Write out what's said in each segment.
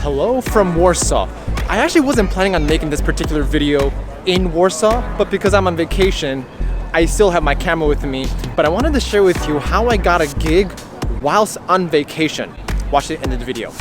Hello from Warsaw. I actually wasn't planning on making this particular video in Warsaw, but because I'm on vacation, I still have my camera with me. But I wanted to share with you how I got a gig whilst on vacation. Watch the end of the video.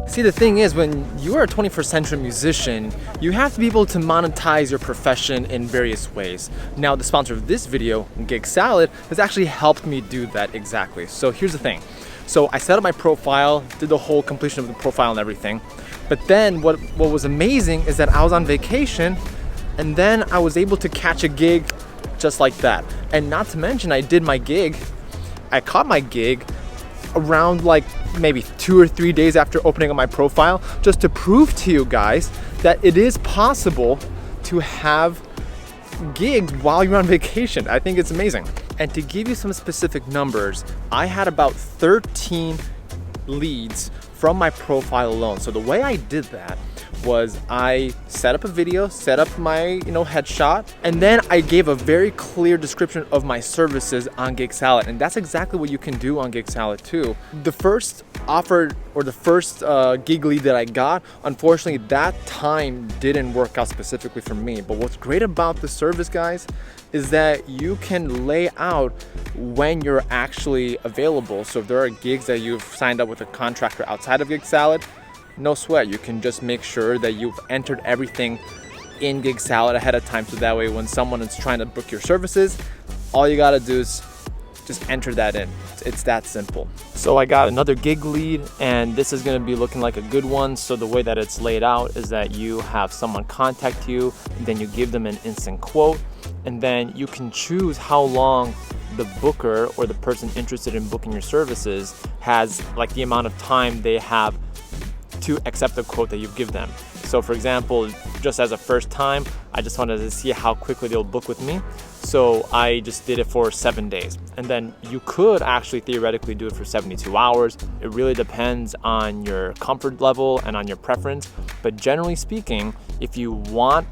See, the thing is, when you are a 21st century musician, you have to be able to monetize your profession in various ways. Now, the sponsor of this video, Gig Salad, has actually helped me do that exactly. So here's the thing. So I set up my profile, did the whole completion of the profile and everything. But then what was amazing is that I was on vacation and then I was able to catch a gig just like that. And not to mention, I caught my gig around like maybe 2 or 3 days after opening up my profile, just to prove to you guys that it is possible to have gigs while you're on vacation. I think it's amazing. And to give you some specific numbers, I had about 13 leads from my profile alone. So the way I did that was I set up a video, set up my headshot, and then I gave a very clear description of my services on Gig Salad. And that's exactly what you can do on Gig Salad too. The first offer or the first gig lead that I got, unfortunately that time didn't work out specifically for me. But what's great about the service, guys, is that you can lay out when you're actually available. So if there are gigs that you've signed up with a contractor outside of Gig Salad, no sweat, you can just make sure that you've entered everything in Gig Salad ahead of time, so that way when someone is trying to book your services, all you gotta do is just enter that in. It's that simple. So I got another gig lead, and this is gonna be looking like a good one. So the way that it's laid out is that you have someone contact you, and then you give them an instant quote, and then you can choose how long the booker or the person interested in booking your services has, like the amount of time they have to accept the quote that you give them. So for example, just as a first time, I just wanted to see how quickly they'll book with me. So I just did it for 7 days. And then you could actually theoretically do it for 72 hours. It really depends on your comfort level and on your preference. But generally speaking, if you want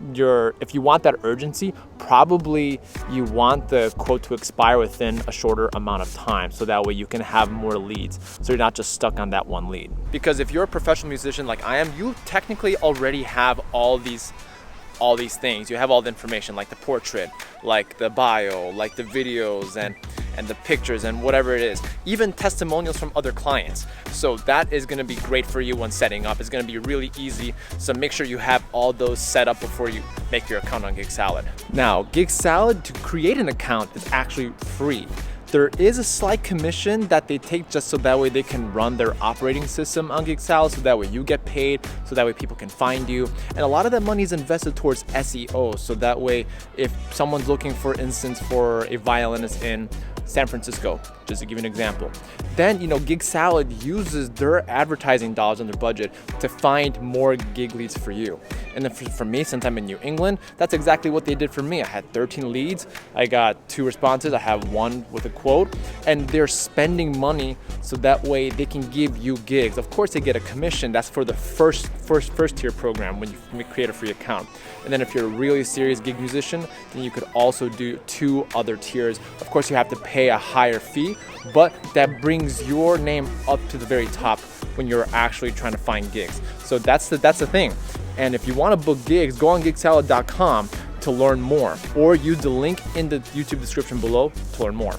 that urgency, probably you want the quote to expire within a shorter amount of time, so that way you can have more leads, so you're not just stuck on that one lead. Because if you're a professional musician like I am, you technically already have all these things. You have all the information, like the portrait, like the bio, like the videos and the pictures and whatever it is, even testimonials from other clients. So that is gonna be great for you when setting up. It's gonna be really easy. So make sure you have all those set up before you make your account on Gig Salad. Now, Gig Salad, to create an account is actually free. There is a slight commission that they take just so that way they can run their operating system on Gig Salad, so that way you get paid, so that way people can find you. And a lot of that money is invested towards SEO, so that way if someone's looking, for instance, for a violinist in San Francisco, just to give you an example, then Gig Salad uses their advertising dollars on their budget to find more gig leads for you. And then for me, since I'm in New England, that's exactly what they did for me. I had 13 leads, I got 2 responses, I have 1 with a quote, and they're spending money so that way they can give you gigs. Of course, they get a commission. That's for the first tier program when you create a free account. And then if you're a really serious gig musician, then you could also do 2 other tiers. Of course, you have to pay a higher fee, but that brings your name up to the very top when you're actually trying to find gigs. So that's the thing. And if you want to book gigs, go on gigsalad.com to learn more, or use the link in the YouTube description below to learn more.